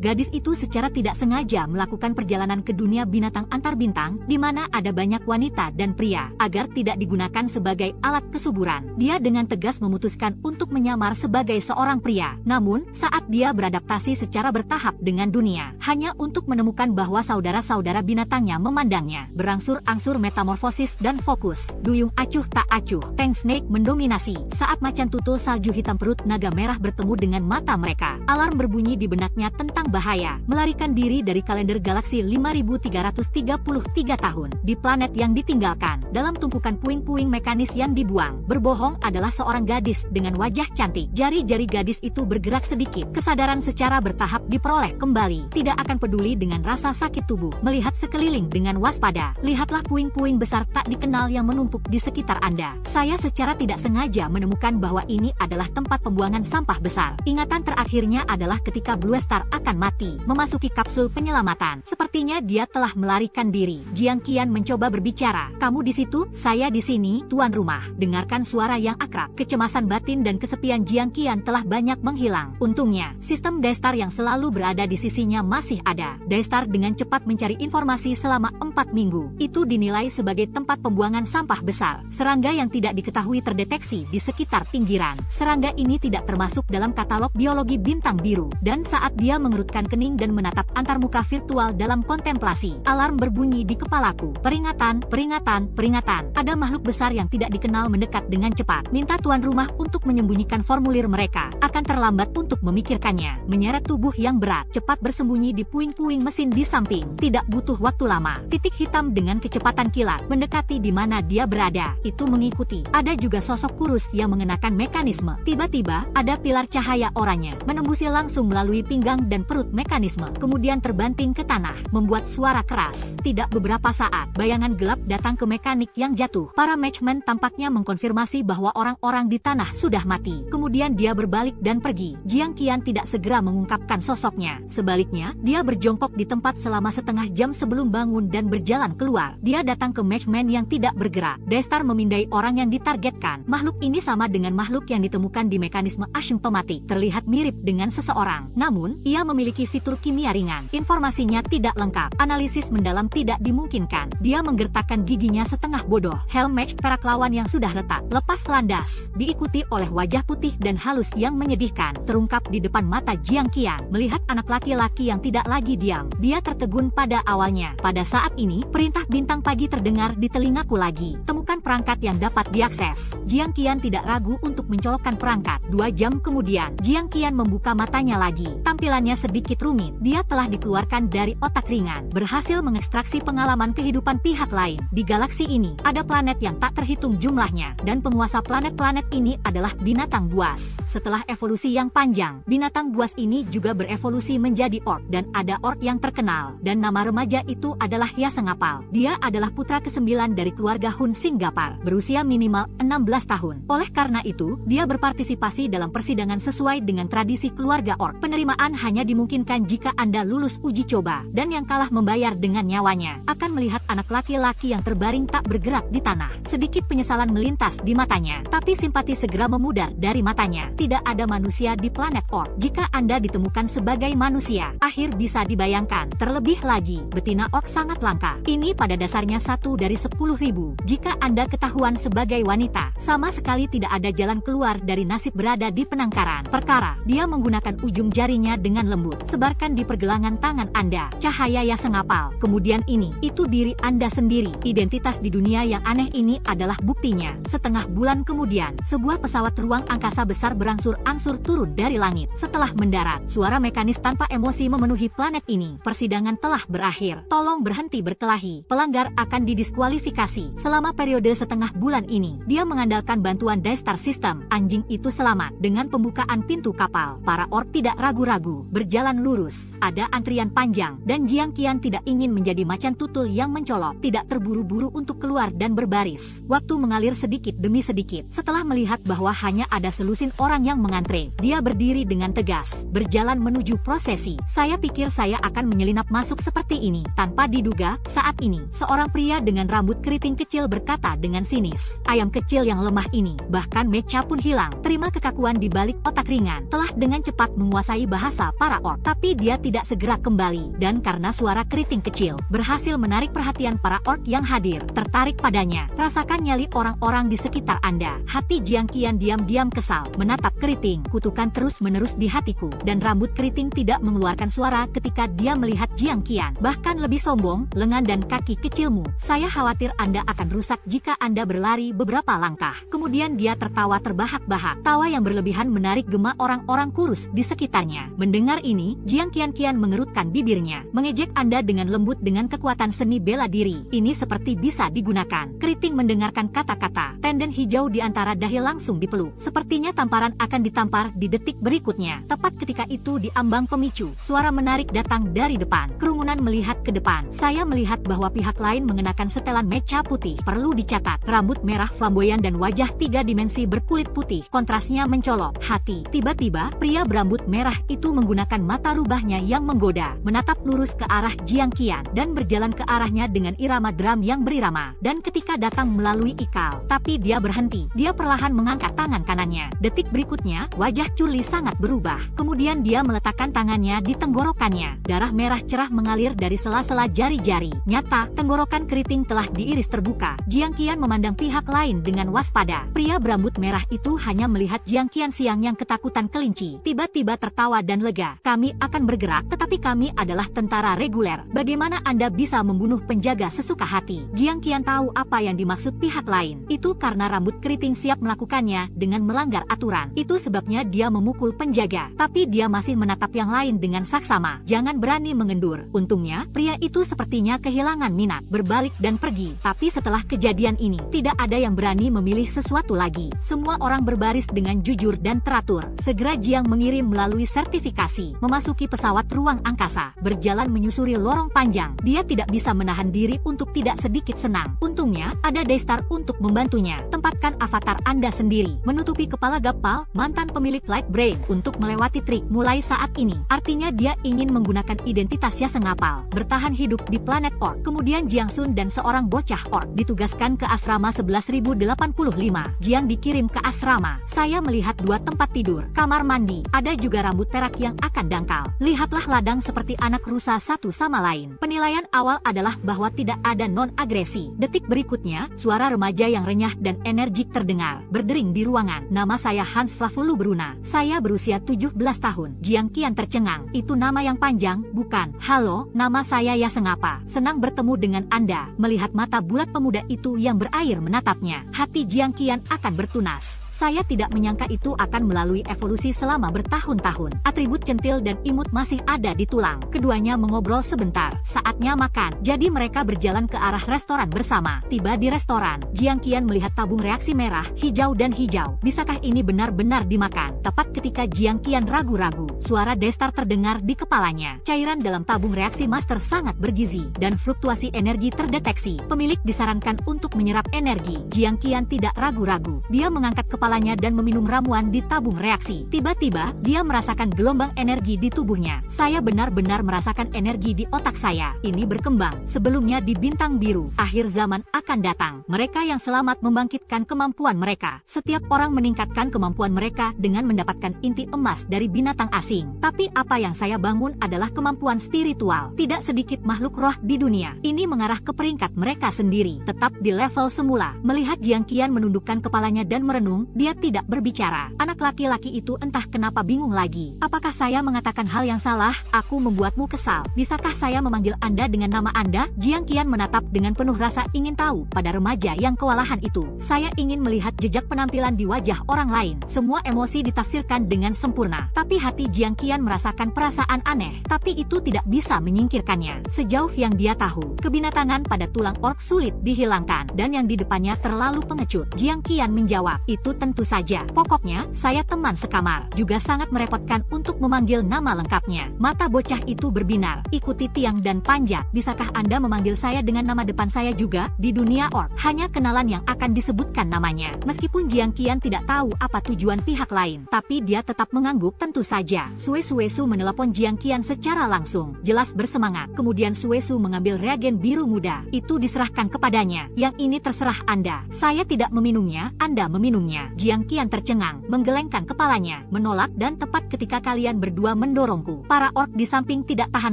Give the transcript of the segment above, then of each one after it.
Gadis itu secara tidak sengaja melakukan perjalanan ke dunia binatang antar bintang, di mana ada banyak wanita dan pria, agar tidak digunakan sebagai alat kesuburan. Dia dengan tegas memutuskan untuk menyamar sebagai seorang pria. Namun, saat dia beradaptasi secara bertahap dengan dunia, hanya untuk menemukan bahwa saudara-saudara binatangnya memandangnya, berangsur-angsur metamorfosis dan fokus. Duyung acuh tak acuh, Tank Snake mendominasi. Saat macan tutul salju hitam perut naga merah bertemu dengan mata mereka, alarm berbunyi di benaknya tentang bahaya, melarikan diri dari kalender galaksi 5333 tahun, di planet yang ditinggalkan, dalam tumpukan puing-puing mekanis yang dibuang. Berbohong adalah seorang gadis dengan wajah cantik. Jari-jari gadis itu bergerak sedikit. Kesadaran secara bertahap diperoleh kembali. Tidak akan peduli dengan rasa sakit tubuh. Melihat sekeliling dengan waspada. Lihatlah puing-puing besar tak dikenal yang menumpuk di sekitar Anda. Saya secara tidak sengaja menemukan bahwa ini adalah tempat pembuangan sampah besar. Ingatan terakhirnya adalah ketika Blue Star akan mati, memasuki kapsul penyelamatan. Sepertinya dia telah melarikan diri. Jiang Qian mencoba berbicara. Kamu di situ, saya di sini, tuan rumah. Dengarkan suara yang akrab. Kecemasan batin dan kesepian Jiang Qian telah banyak menghilang. Untungnya, sistem Daystar yang selalu berada di sisinya masih ada. Daystar dengan cepat mencari informasi selama 4 minggu. Itu dinilai sebagai tempat pembuangan sampah besar. Serangga yang tidak diketahui terdeteksi di sekitar pinggiran. Serangga ini tidak termasuk dalam katalog biologi bintang biru. Dan saat dia mengerutkan kening dan menatap antarmuka virtual dalam kontemplasi, alarm berbunyi di kepalaku. Peringatan, peringatan, peringatan. Ada makhluk besar yang tidak dikenal mendekat dengan cepat. Minta tuan rumah untuk menyembunyikan formulir mereka. Akan terlambat untuk memikirkannya. Menyeret tubuh yang berat, cepat bersembunyi di puing-puing mesin di samping. Tidak butuh waktu lama. Titik hitam dengan kecepatan kilat mendekati di mana dia berada. Itu mengikuti. Ada juga sosok kurus yang mengenakan mekanisme. Tiba-tiba, ada pilar cahaya oranye menembusi langsung melalui pinggang dan perut mekanisme, kemudian terbanting ke tanah, membuat suara keras. Tidak beberapa saat, bayangan gelap datang ke mekanik yang jatuh. Para matchman tampaknya mengkonfirmasi bahwa orang-orang di tanah sudah mati. Kemudian dia berbalik dan pergi. Jiang Qian tidak segera mengungkapkan sosoknya. Sebaliknya, dia berjongkok di tempat selama setengah jam sebelum bangun dan berjalan keluar. Dia datang ke matchman yang tidak bergerak. Daystar memindai orang yang ditargetkan. Makhluk ini sama dengan makhluk yang ditemukan di mekanisme asymptomatik. Terlihat mirip dengan seseorang. Namun, ia memiliki fitur kimia ringan. Informasinya tidak lengkap. Analisis mendalam tidak dimungkinkan. Dia menggertakkan giginya setengah bodoh. Helm match perak lawan yang sudah retak lepas landas, diikuti oleh wajah putih dan halus yang menyedihkan, terungkap di depan mata Jiang Qian. Melihat anak laki-laki yang tidak lagi diam, dia tertegun pada awalnya. Pada saat ini, perintah bintang pagi terdengar di telingaku lagi. Temukan perangkat yang dapat diakses. Jiang Qian tidak ragu untuk mencolokkan perangkat. 2 jam kemudian, Jiang Qian membuka matanya lagi. Tampilannya sedikit rumit. Dia telah dikeluarkan dari otak ringan, berhasil mengekstraksi pengalaman kehidupan pihak lain. Di galaksi ini, ada planet yang tak terhitung jumlahnya, dan penguasa planet-planet ini adalah binatang buas. Setelah evolusi yang panjang, binatang buas ini juga berevolusi menjadi orc, dan ada orc yang terkenal, dan nama remaja itu adalah Yasengapal. Dia adalah putra ke-9 dari keluarga Hun Singgapar, berusia minimal 16 tahun. Oleh karena itu, dia berpartisipasi dalam persidangan sesuai dengan tradisi keluarga orc. Penerimaan hanya dimungkinkan jika Anda lulus uji coba, dan yang kalah membayar dengan nyawanya. Akan melihat anak laki-laki yang terbaring tak bergerak di tanah. Sedikit penyesalan melintas di matanya, tapi simpati segera memudar dari matanya. Tidak ada manusia di planet orc. Jika Anda ditemukan sebagai manusia, akhir bisa dibayangkan. Terlebih lagi, betina orc sangat langka. Ini pada dasarnya 1 dari 10.000. Jika Anda ketahuan sebagai wanita, sama sekali tidak ada jalan keluar dari nasib berada di penangkaran. Perkara, dia menggunakan ujung jarinya dengan lembut. Sebarkan di pergelangan tangan Anda. Cahaya Yasengapal. Kemudian ini, itu diri Anda sendiri. Identitas di dunia yang aneh ini adalah buktinya. Setengah bulan kemudian, sebuah pesawat ruang angkasa besar berangsur-angsur turun dari langit. Setelah mendarat, suara mekanis tanpa emosi memenuhi planet ini. Persidangan telah berakhir. Tolong berhenti berkelahi. Pelanggar akan didiskualifikasi. Selama periode setengah bulan ini, dia mengandalkan bantuan Daystar System. Anjing itu selamat. Dengan pembukaan pintu kapal, para orc tidak ragu-ragu, berjalan lurus. Ada antrian panjang, dan Jiang Qian tidak ingin menjadi macan tutul yang mencolok. Tidak terburu-buru untuk keluar dan berbaris. Waktu mengalir sedikit demi sedikit. Setelah melihat bahwa hanya ada selusin orang yang mengantre, dia berdiri dengan tegas, berjalan menuju prosesi. Saya pikir saya akan menyelinap masuk seperti ini. Tanpa diduga, saat ini, seorang pria dengan rambut keriting kecil berkata dengan sinis, ayam kecil yang lemah ini, bahkan mecha pun hilang. Terima kekakuan di balik otak ringan, telah dengan cepat menguasai bahasa para orc. orc. Tapi dia tidak segera kembali, dan karena suara keriting kecil berhasil menarik perhatian para orc yang hadir, tertarik padanya. Rasakan nyali orang-orang di sekitar Anda. Hati Jiang Qian diam-diam kesal, menatap keriting. Kutukan terus-menerus di hatiku, dan rambut keriting tidak mengeluarkan suara ketika dia melihat Jiang Qian. Bahkan lebih sombong, lengan dan kaki kecilmu. Saya khawatir Anda akan rusak jika Anda berlari beberapa langkah. Kemudian dia tertawa terbahak-bahak. Tawa yang berlebihan menarik gema orang-orang kurus di sekitarnya. Mendengar ini, Jiang Qian mengerutkan bibirnya. Mengejek Anda dengan lembut dengan kekuatan seni bela diri. Ini seperti bisa digunakan. Keriting mendengarkan kata-kata. Tenden hijau di antara dahi langsung dipeluk. Sepertinya tamparan akan ditampar di detik berikutnya. Tepat ketika itu di ambang pemicu, suara menarik datang dari depan. Kerumunan melihat ke depan. Saya melihat bahwa pihak lain mengenakan setelan mecha putih. Perlu dicatat, rambut merah flamboyan dan wajah 3 dimensi berkulit putih. Kontrasnya mencolok hati. Tiba-tiba, pria berambut merah itu menggunakan mata rubahnya yang menggoda, menatap lurus ke arah Jiang Qian, dan berjalan ke arahnya dengan irama drum yang berirama. Dan ketika datang melalui ikal, tapi dia berhenti. Dia perlahan mengangkat tangan kanannya. Detik berikutnya, wajah Chun Li sangat berubah. Kemudian dia meletakkan tangannya di tenggorokannya. Darah merah cerah mengalir dari sela-sela jari-jari. Nyata, tenggorokan keriting telah diiris terbuka. Jiang Qian memandang pihak lain dengan waspada. Pria berambut merah itu hanya melihat Jiang Qian siang yang ketakutan kelinci. Tiba-tiba tertawa dan lega. Kami akan bergerak, tetapi kami adalah tentara reguler. Bagaimana Anda bisa membunuh penjaga sesuka hati? Jiang Qian tahu apa yang dimaksud pihak lain. Itu karena rambut keriting siap melakukannya dengan melanggar aturan. Itu sebabnya dia memukul penjaga. Tapi dia masih menatap yang lain dengan saksama. Jangan berani mengendur. Untungnya, pria itu sepertinya kehilangan minat, berbalik dan pergi. Tapi setelah kejadian ini, tidak ada yang berani memilih sesuatu lagi. Semua orang berbaris dengan jujur dan teratur. Segera Jiang mengirim melalui sertifikasi, memasuki pesawat ruang angkasa, berjalan menyusuri lorong panjang. Dia tidak bisa menahan diri untuk tidak sedikit senang. Untungnya, ada Daystar untuk membantunya. Tempatkan avatar Anda sendiri, menutupi kepala Gapal, mantan pemilik Light Brain, untuk melewati trik mulai saat ini. Artinya dia ingin menggunakan identitasnya sengapal, bertahan hidup di planet Orc. Kemudian Jiang Sun dan seorang bocah Orc ditugaskan ke asrama 11085. Jiang dikirim ke asrama. Saya melihat 2 tempat tidur, kamar mandi, ada juga rambut perak yang akan dangkal. Lihatlah ladang seperti anak rusa satu sama lain. Penilaian awal adalah bahwa tidak ada non-agresi. Detik berikutnya, suara remaja yang renyah dan energik terdengar, berdering di ruangan. Nama saya Hans Flavulu Bruna. Saya berusia 17 tahun. Jiang Qian tercengang. Itu nama yang panjang, bukan? Halo, nama saya Ya Sengapa. Senang bertemu dengan Anda. Melihat mata bulat pemuda itu yang berair menatapnya, hati Jiang Qian akan bertunas. Saya tidak menyangka itu akan melalui evolusi selama bertahun-tahun. Atribut centil dan imut masih ada di tulang. Keduanya mengobrol sebentar. Saatnya makan. Jadi mereka berjalan ke arah restoran bersama. Tiba di restoran, Jiang Qian melihat tabung reaksi merah, hijau dan hijau. Bisakah ini benar-benar dimakan? Tepat ketika Jiang Qian ragu-ragu, suara Daystar terdengar di kepalanya. Cairan dalam tabung reaksi master sangat bergizi, dan fluktuasi energi terdeteksi. Pemilik disarankan untuk menyerap energi. Jiang Qian tidak ragu-ragu. Dia mengangkat kepalanya dan meminum ramuan di tabung reaksi. Tiba-tiba, dia merasakan gelombang energi di tubuhnya. Saya benar-benar merasakan energi di otak saya. Ini berkembang. Sebelumnya di bintang biru, akhir zaman akan datang. Mereka yang selamat membangkitkan kemampuan mereka. Setiap orang meningkatkan kemampuan mereka dengan mendapatkan inti emas dari binatang asing. Tapi apa yang saya bangun adalah kemampuan spiritual. Tidak sedikit makhluk roh di dunia ini mengarah ke peringkat mereka sendiri. Tetap di level semula. Melihat Jiang Qian menundukkan kepalanya dan merenung, dia tidak berbicara. Anak laki-laki itu entah kenapa bingung lagi. Apakah saya mengatakan hal yang salah? Aku membuatmu kesal. Bisakah saya memanggil Anda dengan nama Anda? Jiang Qian menatap dengan penuh rasa ingin tahu pada remaja yang kewalahan itu. Saya ingin melihat jejak penampilan di wajah orang lain. Semua emosi ditafsirkan dengan sempurna. Tapi hati Jiang Qian merasakan perasaan aneh. Tapi itu tidak bisa menyingkirkannya. Sejauh yang dia tahu, kebinatangan pada tulang orc sulit dihilangkan. Dan yang di depannya terlalu pengecut. Jiang Qian menjawab, itu tentu saja. Pokoknya, saya teman sekamar. Juga sangat merepotkan untuk memanggil nama lengkapnya. Mata bocah itu berbinar. Ikuti tiang dan panjat. Bisakah Anda memanggil saya dengan nama depan saya juga? Di dunia orc, hanya kenalan yang akan disebutkan namanya. Meskipun Jiang Qian tidak tahu apa tujuan pihak lain, tapi dia tetap mengangguk tentu saja. Sue Su menelepon Jiang Qian secara langsung. Jelas bersemangat. Kemudian Sue Su mengambil reagen biru muda. Itu diserahkan kepadanya. Yang ini terserah Anda. Saya tidak meminumnya, Anda meminumnya. Jiang Qian tercengang, menggelengkan kepalanya, menolak dan tepat ketika kalian berdua mendorongku. Para orc di samping tidak tahan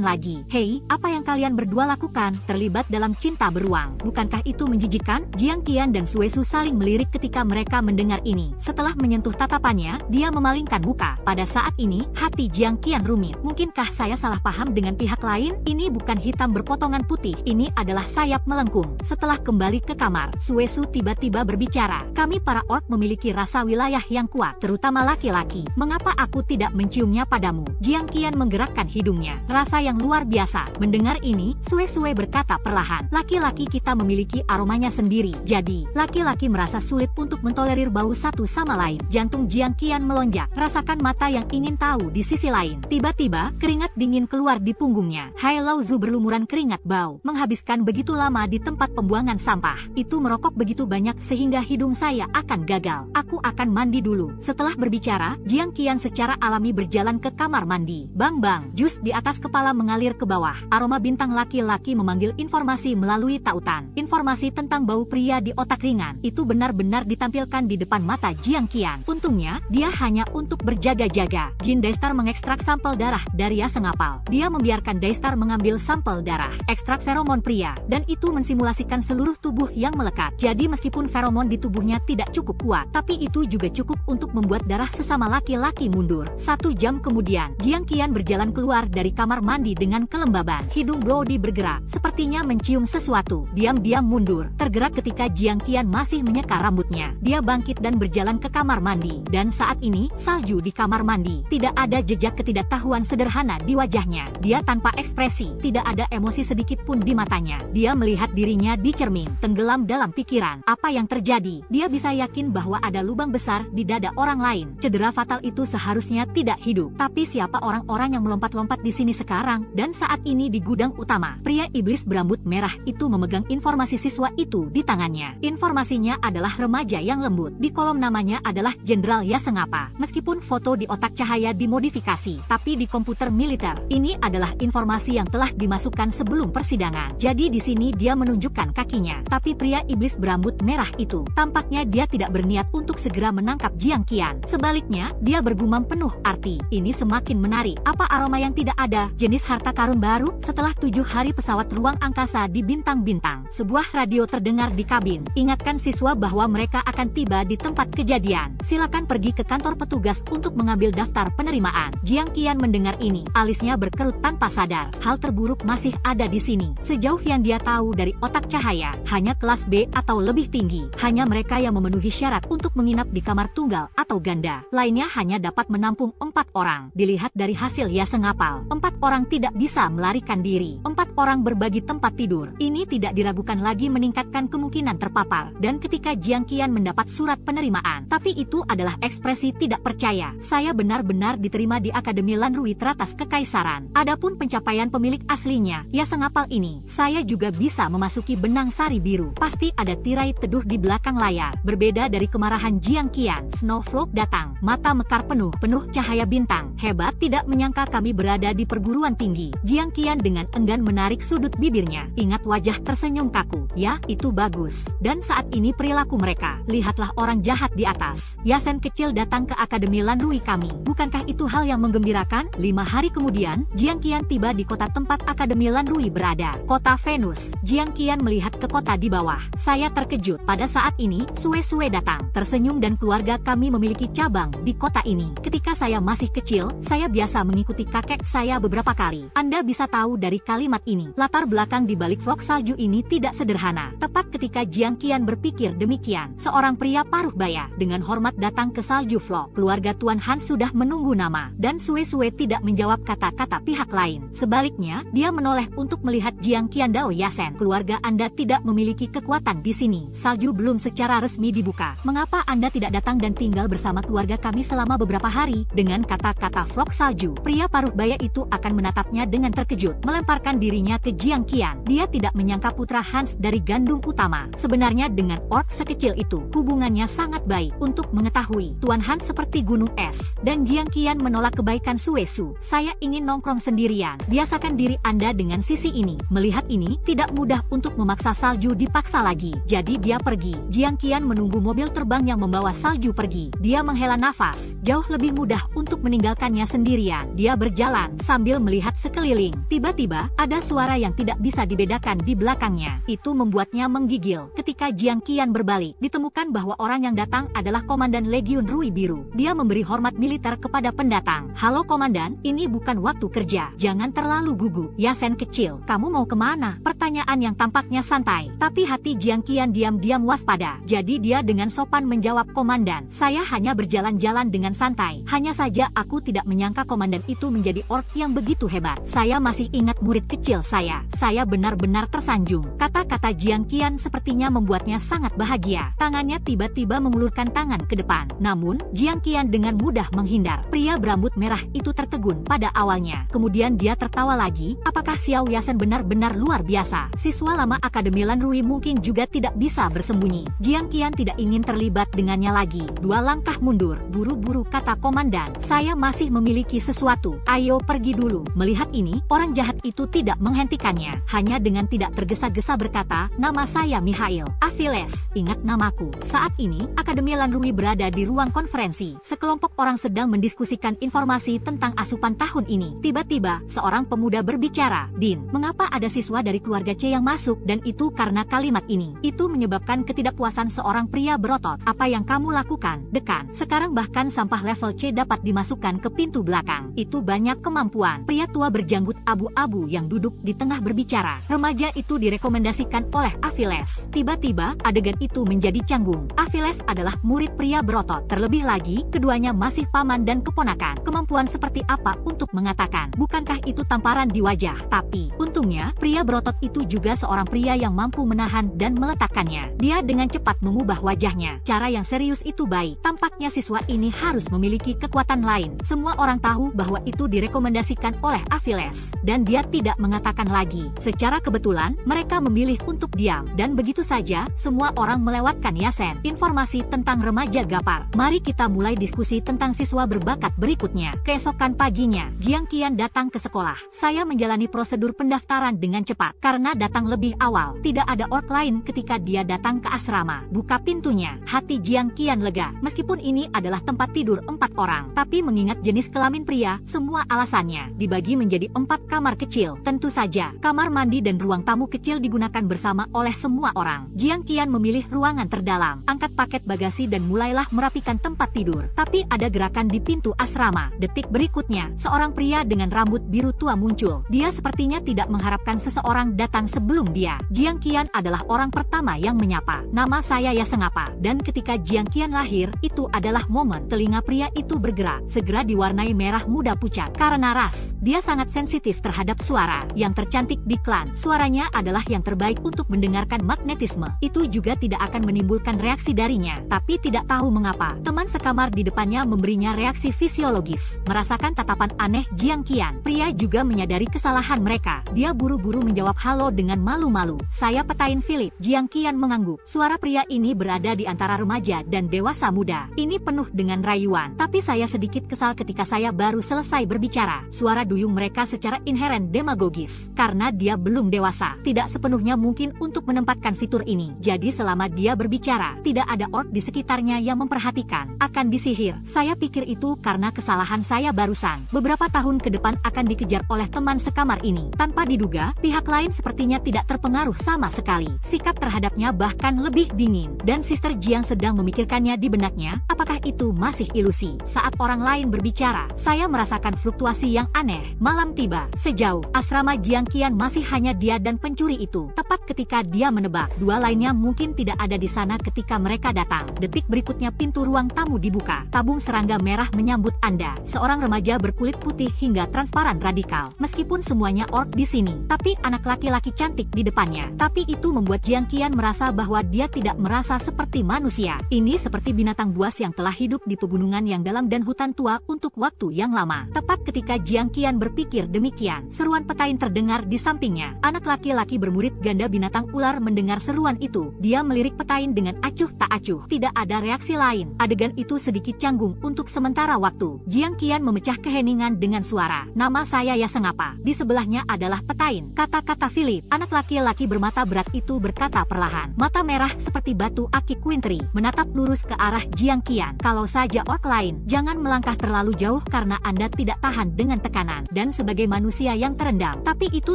lagi. Hei, apa yang kalian berdua lakukan? Terlibat dalam cinta beruang. Bukankah itu menjijikkan? Jiang Qian dan Suesu saling melirik ketika mereka mendengar ini. Setelah menyentuh tatapannya, dia memalingkan muka. Pada saat ini, hati Jiang Qian rumit. Mungkinkah saya salah paham dengan pihak lain? Ini bukan hitam berpotongan putih, ini adalah sayap melengkung. Setelah kembali ke kamar, Suesu tiba-tiba berbicara. Kami para orc memiliki rasa wilayah yang kuat, terutama laki-laki. Mengapa aku tidak menciumnya padamu? Jiang Qian menggerakkan hidungnya. Rasa yang luar biasa. Mendengar ini, Suesu berkata perlahan, laki-laki kita memiliki aromanya sendiri. Jadi, laki-laki merasa sulit untuk mentolerir bau satu sama lain. Jantung Jiang Qian melonjak. Rasakan mata yang ingin tahu di sisi lain. Tiba-tiba, keringat dingin keluar di punggungnya. Hai Lao Zu berlumuran keringat bau. Menghabiskan begitu lama di tempat pembuangan sampah. Itu merokok begitu banyak sehingga hidung saya akan gagal. Aku akan mandi dulu. Setelah berbicara, Jiang Qian secara alami berjalan ke kamar mandi. Bang-bang, jus di atas kepala mengalir ke bawah. Aroma bintang laki-laki memanggil informasi melalui tautan. Informasi tentang bau pria di otak ringan. Itu benar-benar ditampilkan di depan mata Jiang Qian. Untungnya, dia hanya untuk berjaga-jaga. Jin Daistar mengekstrak sampel darah dari Ya Sengapal. Dia membiarkan Daistar mengambil sampel darah, ekstrak feromon pria, dan itu mensimulasikan seluruh tubuh yang melekat. Jadi meskipun feromon di tubuhnya tidak cukup kuat, tapi itu juga cukup untuk membuat darah sesama laki-laki mundur. 1 jam kemudian, Jiang Qian berjalan keluar dari kamar mandi dengan kelembaban. Hidung Brody bergerak, sepertinya mencium sesuatu. Diam-diam mundur, tergerak ketika Jiang Qian masih menyeka rambutnya. Dia bangkit dan berjalan ke kamar mandi. Dan saat ini, salju di kamar mandi. Tidak ada jejak ketidaktahuan sederhana di wajahnya. Dia tanpa ekspresi, tidak ada emosi sedikit pun di matanya. Dia melihat dirinya di cermin, tenggelam dalam pikiran. Apa yang terjadi? Dia bisa yakin bahwa ada lubang besar di dada orang lain. Cedera fatal itu seharusnya tidak hidup. Tapi siapa orang-orang yang melompat-lompat di sini sekarang? Dan saat ini di gudang utama, pria iblis berambut merah itu memegang informasi siswa itu di tangannya. Informasinya adalah remaja yang lembut. Di kolom namanya adalah Jenderal Ya Sengapa. Meskipun foto di otak cahaya dimodifikasi, tapi di komputer militer, ini adalah informasi yang telah dimasukkan sebelum persidangan. Jadi di sini dia menunjukkan kakinya. Tapi pria iblis berambut merah itu, tampaknya dia tidak berniat untuk segera menangkap Jiang Qian. Sebaliknya, dia bergumam penuh arti. Ini semakin menarik. Apa aroma yang tidak ada? Jenis harta karun baru? Setelah 7 hari pesawat ruang angkasa di bintang-bintang, sebuah radio terdengar di kabin. Ingatkan siswa bahwa mereka akan tiba di tempat kejadian. Silakan pergi ke kantor petugas untuk mengambil daftar penerimaan. Jiang Qian mendengar ini, alisnya berkerut tanpa sadar. Hal terburuk masih ada di sini. Sejauh yang dia tahu dari otak cahaya, hanya kelas B atau lebih tinggi. Hanya mereka yang memenuhi syarat untuk menginap di kamar tunggal atau ganda. Lainnya hanya dapat menampung 4 orang. Dilihat dari hasil Ya Sengapal, 4 orang tidak bisa melarikan diri. 4 orang berbagi tempat tidur. Ini tidak diragukan lagi meningkatkan kemungkinan terpapar. Dan ketika Jiang Qian mendapat surat penerimaan, tapi itu adalah ekspresi tidak percaya. Saya benar-benar diterima di Akademi Lanrui teratas kekaisaran. Adapun pencapaian pemilik aslinya, Ya Sengapal ini, saya juga bisa memasuki benang sari biru. Pasti ada tirai teduh di belakang layar. Berbeda dari kemarahan Jiang Qian, Snowflake datang, mata mekar penuh cahaya bintang. Hebat, tidak menyangka kami berada di perguruan tinggi. Jiang Qian dengan enggan menarik sudut bibirnya. Ingat wajah tersenyum kaku. Ya, itu bagus. Dan saat ini perilaku mereka. Lihatlah orang jahat di atas. Yasen kecil datang ke Akademi Lanrui kami. Bukankah itu hal yang menggembirakan? 5 hari kemudian, Jiang Qian tiba di kota tempat Akademi Lanrui berada. Kota Venus. Jiang Qian melihat ke kota di bawah. Saya terkejut. Pada saat ini, Sue datang. Tersenyum dan keluarga kami memiliki cabang di kota ini. Ketika saya masih kecil, saya biasa mengikuti kakek saya beberapa kali. Anda bisa tahu dari kalimat ini. Latar belakang di balik vlog salju ini tidak sederhana. Tepat ketika Jiang Qian berpikir demikian, seorang pria paruh baya dengan hormat datang ke salju vlog. Keluarga Tuan Han sudah menunggu nama, dan Sue tidak menjawab kata-kata pihak lain. Sebaliknya, dia menoleh untuk melihat Jiang Qian. Dao Yasen, keluarga Anda tidak memiliki kekuatan di sini. Salju belum secara resmi dibuka. Mengapa Anda tidak datang dan tinggal bersama keluarga kami selama beberapa hari? Dengan kata-kata vlog salju, pria paruh baya itu akan menatapnya dengan terkejut, melemparkan dirinya ke Jiang Qian. Dia tidak menyangka putra Hans dari gandum utama. Sebenarnya dengan orc sekecil itu, hubungannya sangat baik. Untuk mengetahui, Tuan Hans seperti gunung es. Dan Jiang Qian menolak kebaikan Suesu. Saya ingin nongkrong sendirian. Biasakan diri Anda dengan sisi ini. Melihat ini, tidak mudah untuk memaksa salju dipaksa lagi. Jadi dia pergi. Jiang Qian menunggu mobil terbang yang yang membawa salju pergi. Dia menghela nafas, jauh lebih mudah untuk meninggalkannya sendirian. Dia berjalan sambil melihat sekeliling. Tiba-tiba, ada suara yang tidak bisa dibedakan di belakangnya. Itu membuatnya menggigil. Ketika Jiang Qian berbalik, ditemukan bahwa orang yang datang adalah Komandan Legiun Rui Biru. Dia memberi hormat militer kepada pendatang. "Halo Komandan, ini bukan waktu kerja. Jangan terlalu gugup." "Yasen kecil, kamu mau kemana?" Pertanyaan yang tampaknya santai, tapi hati Jiang Qian diam-diam waspada. Jadi dia dengan sopan menjawab, "Komandan, saya hanya berjalan-jalan dengan santai. Hanya saja aku tidak menyangka komandan itu menjadi orc yang begitu hebat. Saya masih ingat murid kecil saya. Saya benar-benar tersanjung." Kata-kata Jiang Qian sepertinya membuatnya sangat bahagia. Tangannya tiba-tiba mengulurkan tangan ke depan. Namun, Jiang Qian dengan mudah menghindar. Pria berambut merah itu tertegun pada awalnya. Kemudian dia tertawa lagi. Apakah Xiao Yasen benar-benar luar biasa? Siswa lama Akademi Lan Rui mungkin juga tidak bisa bersembunyi. Jiang Qian tidak ingin terlibat dengannya lagi. 2 langkah mundur. "Buru-buru," kata komandan. "Saya masih memiliki sesuatu. Ayo pergi dulu." Melihat ini, orang jahat itu tidak menghentikannya. Hanya dengan tidak tergesa-gesa berkata, "Nama saya Mihail Aviles. Ingat namaku." Saat ini, Akademi Lan Rui berada di ruang konferensi. Sekelompok orang sedang mendiskusikan informasi tentang asupan tahun ini. Tiba-tiba, seorang pemuda berbicara, "Din, mengapa ada siswa dari keluarga C yang masuk? Dan itu karena kalimat ini. Itu menyebabkan ketidakpuasan seorang pria berotot. Apa yang kamu lakukan, dekan? Sekarang bahkan sampah level C dapat dimasukkan ke pintu belakang. Itu banyak kemampuan." Pria tua berjanggut abu-abu yang duduk di tengah berbicara. Remaja itu direkomendasikan oleh Aviles. Tiba-tiba, adegan itu menjadi canggung. Aviles adalah murid pria berotot. Terlebih lagi, keduanya masih paman dan keponakan. Kemampuan seperti apa untuk mengatakan? Bukankah itu tamparan di wajah? Tapi, untungnya, pria berotot itu juga seorang pria yang mampu menahan dan meletakkannya. Dia dengan cepat mengubah wajahnya. Cara yang serius itu baik. Tampaknya siswa ini harus memiliki kekuatan lain. Semua orang tahu bahwa itu direkomendasikan oleh Aviles. Dan dia tidak mengatakan lagi. Secara kebetulan, mereka memilih untuk diam. Dan begitu saja, semua orang melewatkan Yasen. Informasi tentang remaja Gapar. Mari kita mulai diskusi tentang siswa berbakat berikutnya. Keesokan paginya, Jiang Qian datang ke sekolah. "Saya menjalani prosedur pendaftaran dengan cepat. Karena datang lebih awal, tidak ada orc lain ketika dia datang ke asrama. Buka pintunya." Hati Jiang Qian lega. Meskipun ini adalah tempat tidur 4 orang. Tapi mengingat jenis kelamin pria, semua alasannya dibagi menjadi 4 kamar kecil. Tentu saja, kamar mandi dan ruang tamu kecil digunakan bersama oleh semua orang. Jiang Qian memilih ruangan terdalam, angkat paket bagasi dan mulailah merapikan tempat tidur. Tapi ada gerakan di pintu asrama. Detik berikutnya, seorang pria dengan rambut biru tua muncul. Dia sepertinya tidak mengharapkan seseorang datang sebelum dia. Jiang Qian adalah orang pertama yang menyapa. "Nama saya Yasengapa." Dan ketika Jiang Qian lahir, itu adalah momen telinga pria itu bergerak, segera diwarnai merah muda pucat. Karena ras, dia sangat sensitif terhadap suara. Yang tercantik di klan, suaranya adalah yang terbaik untuk mendengarkan magnetisme. Itu juga tidak akan menimbulkan reaksi darinya. Tapi tidak tahu mengapa, teman sekamar di depannya memberinya reaksi fisiologis. Merasakan tatapan aneh Jiang Qian, pria juga menyadari kesalahan mereka. Dia buru-buru menjawab halo dengan malu-malu. "Saya Petain Philip." Jiang Qian mengangguk. Suara pria ini berada di antara remaja dan dewasa muda. Ini penuh dengan rayuan. Tapi saya sedikit kesal ketika saya baru selesai berbicara. Suara duyung mereka secara inheren demagogis. Karena dia belum dewasa, tidak sepenuhnya mungkin untuk menempatkan fitur ini. Jadi selama dia berbicara, tidak ada orc di sekitarnya yang memperhatikan. Akan disihir. Saya pikir itu karena kesalahan saya barusan. Beberapa tahun ke depan akan dikejar oleh teman sekamar ini. Tanpa diduga, pihak lain sepertinya tidak terpengaruh sama sekali. Sikap terhadapnya bahkan lebih dingin. Dan Sister Jiang sedang memikirkannya di benaknya, apakah itu masih ilusi? Saat orang lain berbicara, saya merasakan fluktuasi yang aneh. Malam tiba. Sejauh asrama Jiang Qian masih hanya dia dan pencuri itu. Tepat ketika dia menebak, 2 lainnya mungkin tidak ada di sana ketika mereka datang. Detik berikutnya pintu ruang tamu dibuka. Tabung serangga merah menyambut Anda. Seorang remaja berkulit putih hingga transparan radikal. Meskipun semuanya orc di sini, tapi anak laki-laki cantik di depannya. Tapi itu membuat Jiang Qian merasa bahwa dia tidak merasa seperti manusia. Ini seperti binatang buas yang telah hidup di pegunungan yang dalam dan hutan tua untuk waktu yang lama. Tepat ketika Jiang Qian berpikir demikian, seruan Petain terdengar di sampingnya. Anak laki-laki bermurid ganda binatang ular mendengar seruan itu. Dia melirik Petain dengan acuh tak acuh. Tidak ada reaksi lain. Adegan itu sedikit canggung untuk sementara waktu. Jiang Qian memecah keheningan dengan suara, "Nama saya Yasengapa." Di sebelahnya adalah Petain. Kata-kata Philip. Anak laki-laki bermata berat itu berkata perlahan. Mata merah seperti batu akik Quintry. menatap lurus ke arah Jiang Qian. Kalau saja orc lain, jangan melangkah terlalu jauh karena Anda tidak tahan dengan tekanan. Dan sebagai manusia yang terendam, tapi itu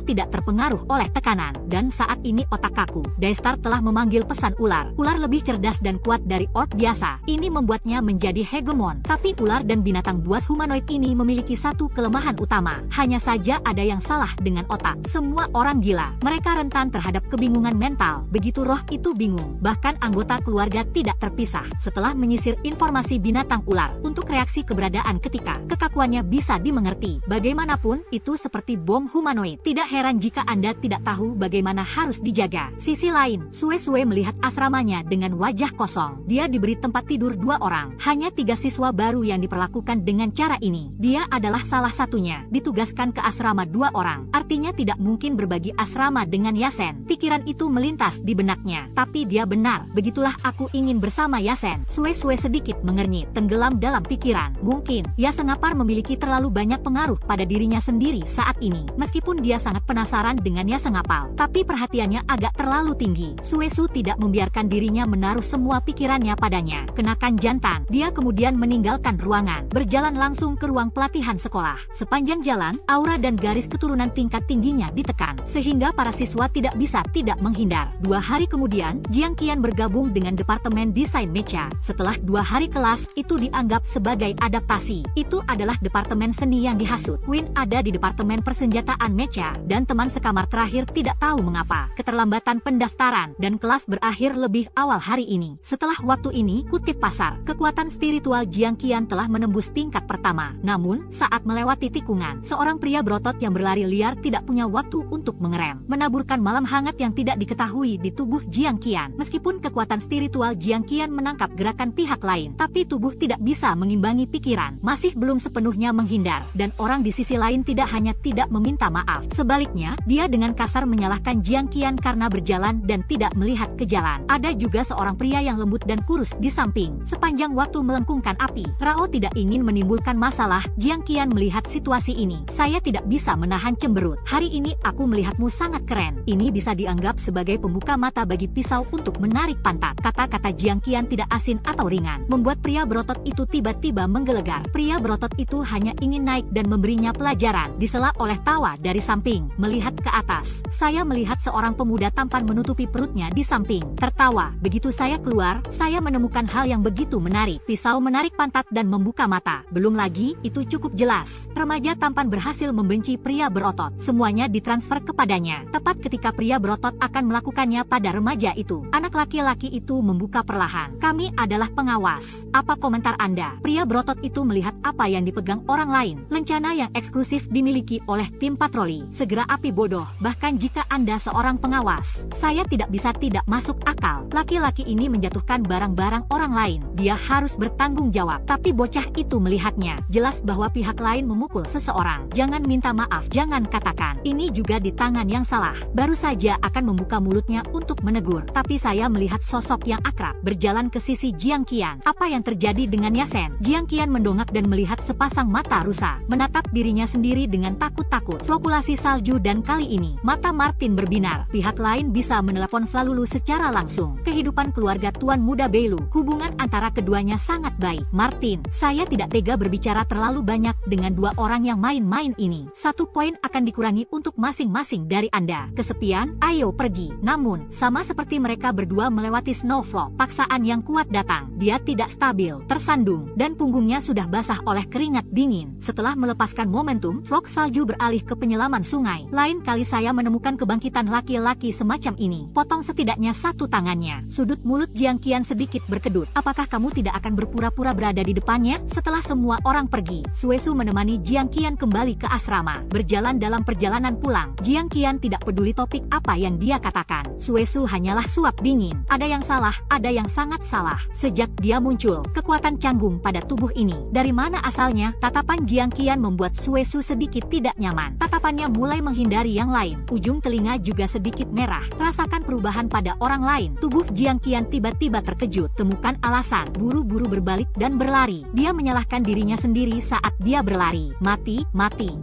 tidak terpengaruh oleh tekanan. Dan saat ini otak kaku. Daystar telah memanggil pesan ular. Ular lebih cerdas dan kuat dari orc biasa. Ini membuatnya menjadi hegemon. Tapi ular dan binatang buas humanoid ini memiliki satu kelemahan utama. Hanya saja ada yang salah dengan otak. Semua orang gila. Mereka rentan terhadap kebingungan mental. Begitu roh itu bingung. Bahkan anggota keluarga tidak terpisah. Setelah menyisir informasi binatang ular untuk reaksi keberadaan ketika kekakuannya bisa dimengerti. Bagaimanapun, itu seperti bom humanoid. Tidak heran jika Anda tidak tahu bagaimana harus dijaga. Sisi lain, Sue melihat asramanya dengan wajah kosong. Dia diberi tempat tidur 2 orang. Hanya 3 siswa baru yang diperlakukan dengan cara ini. Dia adalah salah satunya. Ditugaskan ke asrama 2 orang. Artinya tidak mungkin berbagi asrama dengan Yasen. Pikiran itu melintas di benaknya. Tapi dia benar. Begitulah aku ingin bersama Yasen. Sue sedikit mengernyit. Tenggelam dalam pikiran. Mungkin, Yasengapar memiliki terlalu banyak pengaruh pada dirinya sendiri saat ini. Meskipun dia sangat penasaran dengan Yasengapal, tapi perhatiannya agak terlalu tinggi. Sue tidak membiarkan dirinya menaruh semua pikirannya padanya. Kenakan jantan, dia kemudian meninggalkan ruangan, berjalan langsung ke ruang pelatihan sekolah. Sepanjang jalan, aura dan garis keturunan tingkat tingginya ditekan, sehingga para siswa tidak bisa tidak menghindar. 2 hari kemudian, Jiang Qian bergabung dengan Departemen Desain Mecha. Setelah 2 hari kelas, itu dianggap sebagai adaptasi. Itu adalah departemen seni yang dihasut. Queen ada di Departemen Persenjataan Mecha, dan teman sekamar terakhir tidak tahu mengapa. Keterlambatan pendaftaran, dan kelas berakhir lebih awal hari ini. Setelah waktu ini, kutip pasar, kekuatan spiritual Jiang Qian telah menembus tingkat pertama. Namun, saat melewati tikungan, seorang pria berotot yang berlari liar tidak punya waktu untuk mengerem, menaburkan malam hangat yang tidak diketahui di tubuh Jiang Qian. Meskipun kekuatan spiritual Jiang Qian menangkap gerakan pihak lain, tapi tubuh tidak bisa mengimbangi pikiran, masih belum sepenuhnya menghindar, dan orang di sisi lain tidak hanya tidak meminta maaf. Sebaliknya, dia dengan kasar menyalahkan Jiang Qian karena berjalan dan tidak melihat ke jalan. Ada juga seorang pria yang lembut dan kurus di samping. Sepanjang waktu melengkungkan api, Rao tidak ingin menimbulkan masalah. Jiang Qian melihat situasi ini. Saya tidak bisa menahan cemberut. Hari ini aku melihatmu sangat keren. Ini bisa dianggap sebagai pembuka mata bagi pisau untuk menarik pantat. Kata-kata Jiang Qian tidak asin atau ringan, membuat pria berotot itu tiba-tiba menggelegar. Pria berotot itu hanya ingin naik dan memberinya pelajaran. Disela oleh tawa dari samping. Melihat ke atas, saya melihat seorang pemuda tampan menutupi perutnya di samping. Tertawa. Begitu saya keluar, saya menemukan hal yang begitu menarik. Pisau menarik pantat dan membuka mata. Belum lagi, itu cukup jelas. Remaja tampan berhasil membenci pria berotot. Semuanya ditransfer kepadanya. Tepat ketika pria berotot akan melakukannya pada remaja itu, anak laki-laki itu membuka perlahan. Kami adalah pengawas. Apa komentar Anda? Pria berotot itu melihat apa yang dipegang orang lain. Lencana yang eksklusif dimiliki oleh tim patroli. Segera api bodoh. Bahkan jika Anda seorang pengawas, saya tidak bisa tidak masuk akal. Laki-laki ini menjatuhkan barang-barang orang lain. Dia harus bertanggung jawab. Tapi bocah itu melihatnya. Jelas bahwa pihak lain memukul seseorang. Jangan minta maaf. Jangan katakan. Ini juga di tangan yang salah. Baru saja akan membuka mulutnya untuk menegur. Tapi saya melihat sosok yang akrab berjalan ke sisi Jiang Qian. Apa yang terjadi dengan Yasen? Jiang Qian mendongak dan melihat sepasang mata rusa. Menatap dirinya sendiri dengan takut-takut. Flokkulasi salju dan kali ini, mata Martin berbinar. Pihak lain bisa menelepon Flalulu secara langsung. Kehidupan keluarga Tuan Muda Beilu. Hubungan antara keduanya sangat baik. Martin, saya tidak tega berbicara terlalu banyak dengan 2 orang yang main-main ini. 1 poin akan dikurangi untuk masing-masing dari Anda. Kesepian, ayo pergi. Namun, sama seperti mereka berdua melewati snowfall, paksaan yang kuat datang. Dia tidak stabil, tersandung, dan punggungnya sudah basah oleh keringat dingin. Setelah melepaskan momentum, flok salju beralih ke penyelaman sungai. Lain kali saya menemukan kebangkitan laki-laki semacam ini. Potong setidaknya 1 tangannya. Sudut mulut Jiang Qian sedikit berkedut. Apakah kamu tidak akan berpura-pura berada di depannya? Setelah semua orang pergi, Sue menemani Jiang Qian kembali ke asrama. Berjalan dalam perjalanan pulang, Jiang Qian tidak peduli topik apa yang dia katakan. Sue hanyalah suap dingin. Ada yang salah, ada yang sangat salah. Sejak dia muncul, kekuatan canggung pada tubuh ini. Dari mana asalnya? Tatapan Jiang Qian membuat Sue sedikit tidak nyaman. Tatapannya mulai menghindari yang lain. Ujung telinga juga sedikit merah. Rasakan perubahan pada orang lain. Tubuh Jiang Qian tiba-tiba terkejut. Temukan alasan. Buru-buru berbalik dan berlari. Dia menyalahkan dirinya sendiri saat dia berlari. Mati.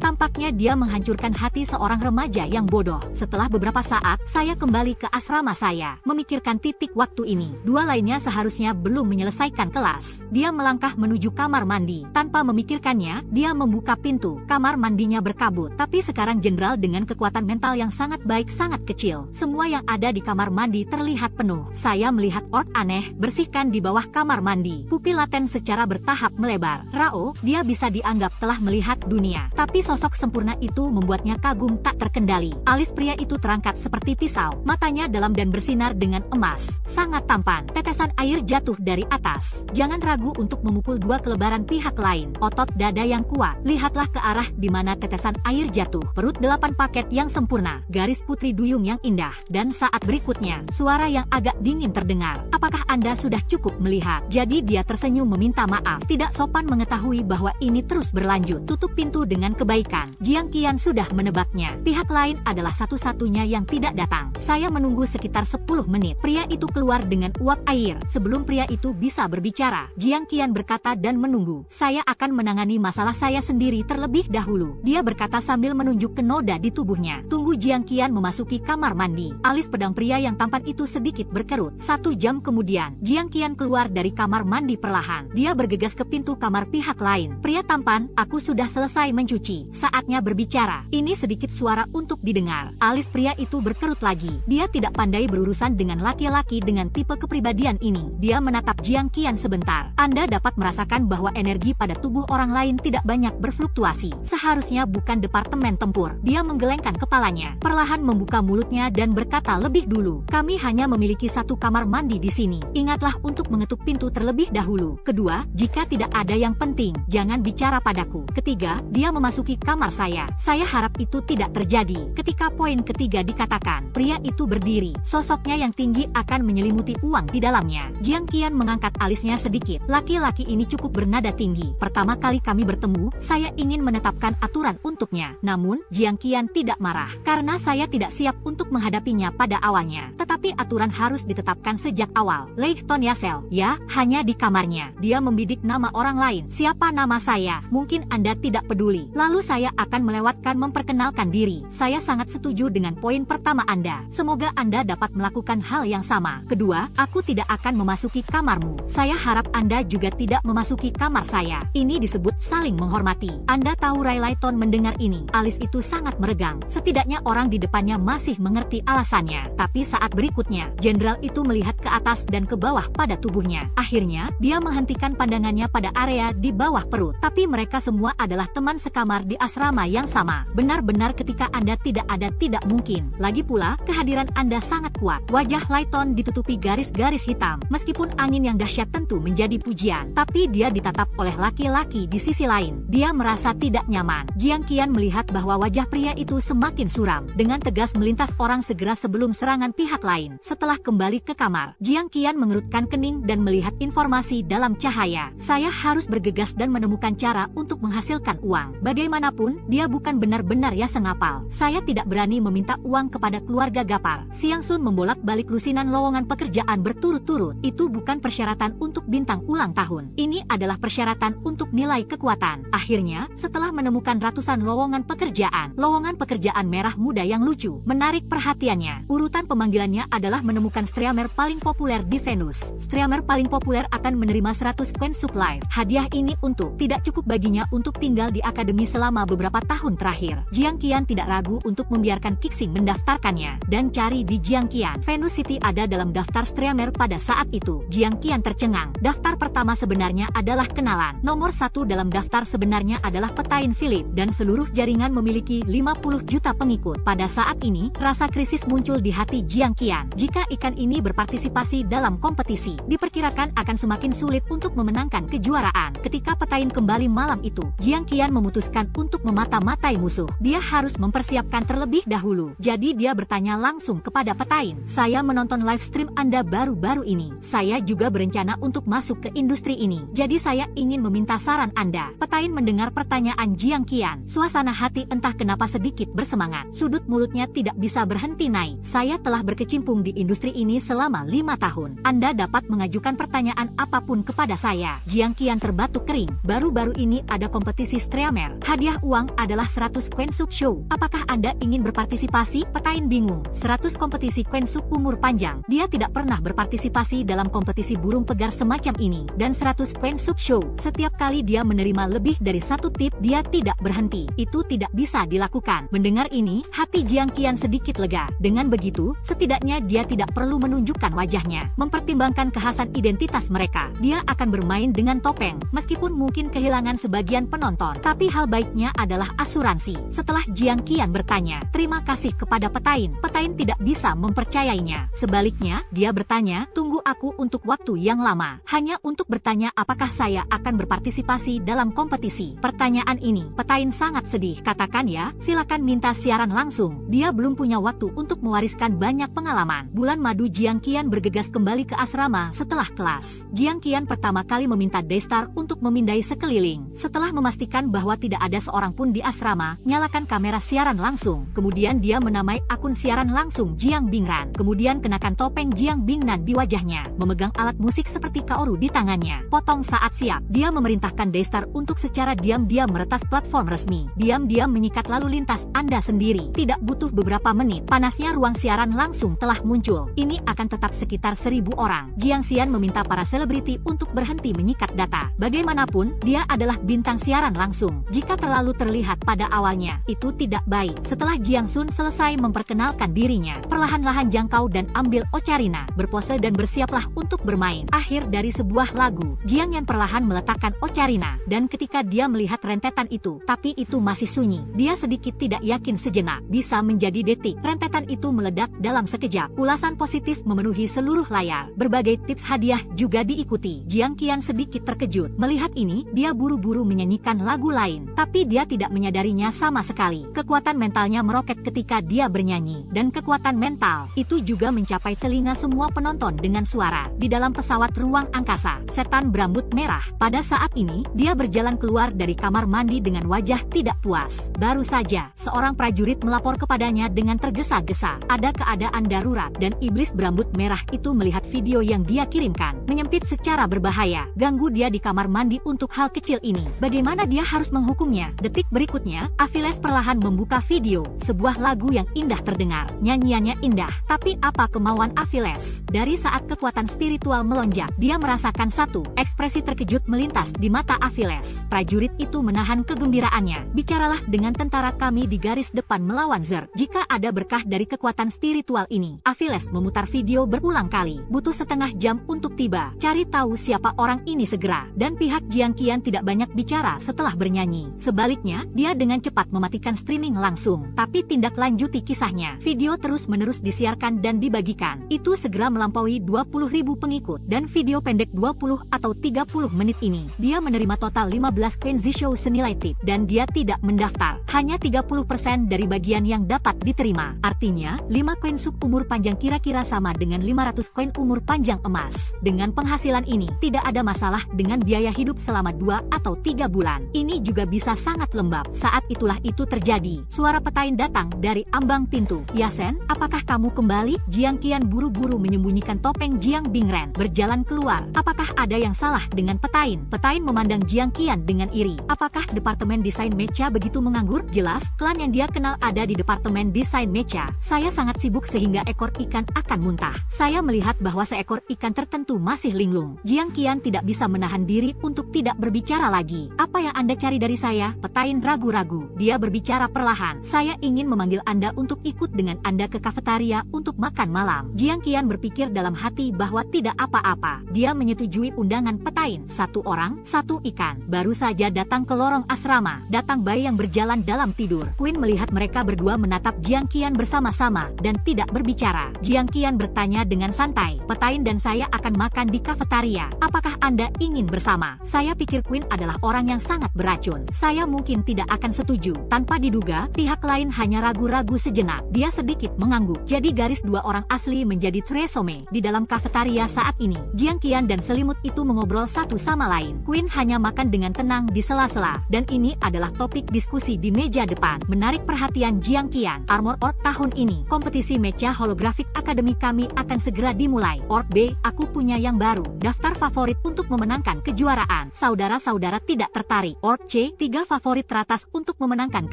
Tampaknya dia menghancurkan hati seorang remaja yang bodoh. Setelah beberapa saat, saya kembali ke asrama saya. Memikirkan titik waktu ini. 2 lainnya seharusnya belum menyelesaikan kelas. Dia melangkah menuju kamar mandi. Tanpa memikirkannya, dia membuka pintu. Kamar mandinya berkabut. Tapi sekarang jenderal dengan kekuatan mental yang sangat baik sangat kecil. Semua yang ada di kamar mandi terlihat penuh. Saya melihat orb aneh bersihkan di bawah kamar mandi. Pupil laten secara bertahap melebar. Rao, dia bisa dianggap telah melihat dunia. Tapi sosok sempurna itu membuatnya kagum tak terkendali. Alis pria itu terangkat seperti pisau. Matanya dalam dan bersinar dengan emas. Sangat tampan. Tetesan air jatuh dari atas. Jangan ragu untuk memukul dua kelebaran pihak lain. Otot dada yang kuat. Lihatlah ke arah di mana tetesan air jatuh. Perut 8 paket yang sempurna. Garis putri duyung yang indah. Dan saat berikutnya, suara yang agak dingin terdengar. Apakah Anda sudah cukup melihat? Jadi dia tersenyum meminta maaf. Tidak sopan mengetahui bahwa ini terus berlanjut. Tutup pintu dengan kebaikan. Jiang Qian sudah menebaknya. Pihak lain adalah satu-satunya yang tidak datang. Saya menunggu sekitar 10 menit. Pria itu keluar dengan uap air. Sebelum pria itu bisa berbicara, Jiang Qian berkata dan menunggu. Saya akan menangani masalah saya sendiri terlebih dahulu. Dia berkata sambil menunjuk ke noda di tubuhnya. Tunggu. Jiang Qian memasuki kamar mandi. Alis pedang pria yang tampan itu sedikit berkerut. 1 jam kemudian, Jiang Qian keluar dari kamar mandi perlahan. Dia bergegas ke pintu kamar pihak lain. Pria tampan, aku sudah selesai mencuci. Saatnya berbicara. Ini sedikit suara untuk didengar. Alis pria itu berkerut lagi. Dia tidak pandai berurusan dengan laki-laki dengan tipe kepribadian ini. Dia menatap Jiang Qian sebentar. Anda dapat merasakan bahwa energi pada tubuh orang lain tidak banyak berfluktuasi. Seharusnya bukan departemen tempur. Dia menggelengkan kepalanya. Perlahan membuka mulutnya dan berkata lebih dulu. Kami hanya memiliki 1 kamar mandi di sini. Ingatlah untuk mengetuk pintu terlebih dahulu. Kedua, jika tidak ada yang penting, jangan bicara padaku. Ketiga, dia memasuki kamar saya. Saya harap itu tidak terjadi. Ketika poin ketiga dikatakan, pria itu berdiri. Sosoknya yang tinggi akan menyelimuti uang di dalamnya. Jiang Qian mengangkat alisnya sedikit. Laki-laki ini cukup bernada tinggi. Pertama kali kami bertemu, saya ingin menetapkan aturan untuknya. Namun, Jiang Qian tidak marah. Karena saya tidak siap untuk menghadapinya pada awalnya. Tetapi aturan harus ditetapkan sejak awal. Leighton Yasel, ya, hanya di kamarnya. Dia membidik nama orang lain. Siapa nama saya? Mungkin Anda tidak peduli. Lalu saya akan melewatkan memperkenalkan diri. Saya sangat setuju dengan poin pertama Anda. Semoga Anda dapat melakukan hal yang sama. Kedua, aku tidak akan memasuki kamarmu. Saya harap Anda juga tidak memasuki kamar saya. Ini disebut saling menghormati. Anda tahu Rai Leighton mendengar ini. Alis itu sangat meregang. Setidaknya orang di depannya masih mengerti alasannya. Tapi saat berikutnya, jenderal itu melihat ke atas dan ke bawah pada tubuhnya. Akhirnya, dia menghentikan pandangannya pada area di bawah perut. Tapi mereka semua adalah teman sekamar di asrama yang sama. Benar-benar ketika Anda tidak ada tidak mungkin. Lagi pula, kehadiran Anda sangat kuat. Wajah Leighton ditutupi garis-garis hitam. Meskipun angin yang dahsyat tentu menjadi pujian, tapi dia ditatap oleh laki-laki di sisi lain. Dia merasa tidak nyaman. Jiang Qian melihat bahwa wajah pria itu semakin suram. Dengan tegas melintas orang segera sebelum serangan pihak lain. Setelah kembali ke kamar, Jiang Qian mengerutkan kening dan melihat informasi dalam cahaya. Saya harus bergegas dan menemukan cara untuk menghasilkan uang. Bagaimanapun, dia bukan benar-benar ya sengapal. Saya tidak berani meminta uang kepada keluarga Gapar. Siang Sun membolak-balik lusinan lowongan pekerjaan berturut-turut. Itu bukan persyaratan untuk bintang ulang tahun. Ini adalah persyaratan untuk nilai kekuatan. Akhirnya, setelah menemukan ratusan lowongan pekerjaan merah muda yang lucu, menarik perhatiannya. Urutan pemanggilannya adalah menemukan streamer paling populer di Venus. Streamer paling populer akan menerima 100 koin supply. Hadiah ini tidak cukup baginya untuk tinggal di akademi selama beberapa tahun terakhir. Jiang Qian tidak ragu untuk membiarkan Kixing mendaftarkannya. Dan cari di Jiang Qian. Venus City ada dalam daftar streamer pada saat itu. Jiang Qian tercengang. Daftar pertama sebenarnya adalah kenalan. Nomor 1 dalam daftar sebenarnya adalah Petain Philip. Dan seluruh jaringan memiliki 50 juta pengikut. Pada saat ini, rasa krisis muncul di hati Jiang Qian. Jika ikan ini berpartisipasi dalam kompetisi, diperkirakan akan semakin sulit untuk memenangkan kejuaraan. Ketika Petain kembali malam itu, Jiang Qian memutuskan untuk memata-matai musuh. Dia harus mempersiapkan terlebih dahulu. Jadi dia bertanya langsung kepada Petain. Saya menonton live stream Anda baru-baru ini. Saya juga berencana untuk masuk ke industri ini. Jadi saya ingin meminta saran Anda. Petain mendengar pertanyaan Jiang Qian. Suasana hati entah kenapa sedikit bersemangat. Sudut mulutnya tidak bisa berhenti naik. Saya telah berkecimpung berkecimpung di industri ini selama 5 tahun. Anda dapat mengajukan pertanyaan apapun kepada saya. Jiang Qian terbatuk kering. Baru-baru ini ada kompetisi streamer. Hadiah uang adalah 100 Quensuk Show. Apakah Anda ingin berpartisipasi? Petain bingung. 100 kompetisi Quensuk umur panjang. Dia tidak pernah berpartisipasi dalam kompetisi burung pegar semacam ini. Dan 100 Quensuk Show. Setiap kali dia menerima lebih dari 1 tip, dia tidak berhenti. Itu tidak bisa dilakukan. Mendengar ini, hati Jiang Qian sedikit lega. Dengan begitu, setidaknya dia tidak perlu menunjukkan wajahnya. Mempertimbangkan kekhasan identitas mereka, dia akan bermain dengan topeng, meskipun mungkin kehilangan sebagian penonton. Tapi hal baiknya adalah asuransi. Setelah Jiang Qian bertanya, terima kasih kepada Petain. Petain tidak bisa mempercayainya. Sebaliknya, dia bertanya, tunggu aku untuk waktu yang lama. Hanya untuk bertanya apakah saya akan berpartisipasi dalam kompetisi. Pertanyaan ini, Petain sangat sedih. Katakan ya, silakan minta siaran langsung. Dia belum punya waktu untuk mewariskan banyak pengalaman. Bulan madu Jiang Qian bergegas kembali ke asrama setelah kelas. Jiang Qian pertama kali meminta Daystar untuk memindai sekeliling. Setelah memastikan bahwa tidak ada seorang pun di asrama, nyalakan kamera siaran langsung. Kemudian dia menamai akun siaran langsung Jiang Bingran. Kemudian kenakan topeng Jiang Bingnan di wajahnya, memegang alat musik seperti kaoru di tangannya. Potong saat siap, dia memerintahkan Daystar untuk secara diam-diam meretas platform resmi. Diam-diam menyikat lalu lintas Anda sendiri. Tidak butuh beberapa menit, panasnya ruang siaran langsung telah muncul. Ini akan tetap sekitar 1000 orang. Jiang Qian meminta para selebriti untuk berhenti menyikat data. Bagaimanapun, dia adalah bintang siaran langsung. Jika terlalu terlihat pada awalnya, itu tidak baik. Setelah Jiang Sun selesai memperkenalkan dirinya, perlahan-lahan jangkau dan ambil Ocarina, berpose dan bersiaplah untuk bermain. Akhir dari sebuah lagu, Jiang Yan perlahan meletakkan Ocarina, dan ketika dia melihat rentetan itu, tapi itu masih sunyi, dia sedikit tidak yakin sejenak. Bisa menjadi detik, rentetan itu meledak dalam sekejap. Ulasan positif memenuhi seluruh layar. Berbagai tips hadiah juga diikuti. Jiang Qian sedikit terkejut. Melihat ini, dia buru-buru menyanyikan lagu lain, tapi dia tidak menyadarinya sama sekali. Kekuatan mentalnya meroket ketika dia bernyanyi, dan kekuatan mental itu juga mencapai telinga semua penonton dengan suara. Di dalam pesawat ruang angkasa, setan berambut merah. Pada saat ini, dia berjalan keluar dari kamar mandi dengan wajah tidak puas. Baru saja, seorang prajurit melapor kepadanya dengan tergesa-gesa. Ada keadaan darurat, dan iblis berambut merah itu melihat video yang dia kirimkan. Menyempit secara berbahaya. Ganggu dia di kamar mandi untuk hal kecil ini. Bagaimana dia harus menghukumnya? Detik berikutnya, Aviles perlahan membuka video. Sebuah lagu yang indah terdengar. Nyanyiannya indah. Tapi apa kemauan Aviles? Dari saat kekuatan spiritual melonjak, dia merasakan satu ekspresi terkejut melintas di mata Aviles. Prajurit itu menahan kegembiraannya. Bicaralah dengan tentara kami di garis depan melawan Zer. Jika ada berkah dari kekuatan spiritual ini. Aviles memutar video berulang kali. Butuh setengah jam untuk tiba. Cari tahu siapa orang ini segera. Dan pihak Jiang Qian tidak banyak bicara setelah bernyanyi. Sebaliknya, dia dengan cepat mematikan streaming langsung. Tapi tindak lanjuti kisahnya. Video terus-menerus disiarkan dan dibagikan. Itu segera melampaui 20.000 pengikut. Dan video pendek 20 atau 30 menit ini, dia menerima total 15 Quincy Show senilai tip. Dan dia tidak mendaftar. Hanya 30% dari bagian yang dapat diterima. Artinya, 5 koin sub umur panjang kira-kira sama dengan 500 koin umur panjang emas. Dengan penghasilan ini, tidak ada masalah dengan biaya hidup selama 2 atau 3 bulan. Ini juga bisa sangat lembab. Saat itulah itu terjadi. Suara Petain datang dari ambang pintu. Yasen, apakah kamu kembali? Jiang Qian buru-buru menyembunyikan topeng Jiang Bingren. Berjalan keluar. Apakah ada yang salah dengan Petain? Petain memandang Jiang Qian dengan iri. Apakah Departemen Desain Mecha begitu menganggur? Jelas, klan yang dia kenal ada di Departemen Desain Mecha. Saya sangat sibuk sehingga ekor ikan akan muntah. Saya melihat bahwa seekor ikan tertentu masih linglung. Jiang Qian tidak bisa menahan diri untuk tidak berbicara lagi. Apa yang Anda cari dari saya? Petain ragu-ragu. Dia berbicara perlahan. Saya ingin memanggil Anda untuk ikut dengan Anda ke kafetaria untuk makan malam. Jiang Qian berpikir dalam hati bahwa tidak apa-apa. Dia menyetujui undangan Petain. 1 orang, 1 ikan. Baru saja datang ke lorong asrama. Datang bayi yang berjalan dalam tidur. Queen melihat mereka berdua menatap Jiang Qian bersama-sama dan tidak berbicara. Jiang Qian bertanya dengan santai. Petain dan saya akan makan di kafetaria. Apakah Anda ingin bersama? Saya pikir Queen adalah orang yang sangat beracun. Saya mungkin tidak akan setuju. Tanpa diduga, pihak lain hanya ragu-ragu sejenak. Dia sedikit mengangguk. Jadi garis 2 orang asli menjadi tresome. Di dalam kafetaria saat ini, Jiang Qian dan selimut itu mengobrol satu sama lain. Queen hanya makan dengan tenang di sela-sela. Dan ini adalah topik diskusi di meja depan. Menarik perhatian Jiang Qian. Armor Orc tahun ini. Kompetisi mecha hologram Geographic Academy kami akan segera dimulai. Orc B, aku punya yang baru. Daftar favorit untuk memenangkan kejuaraan. Saudara-saudara tidak tertarik. Orc C, 3 favorit teratas untuk memenangkan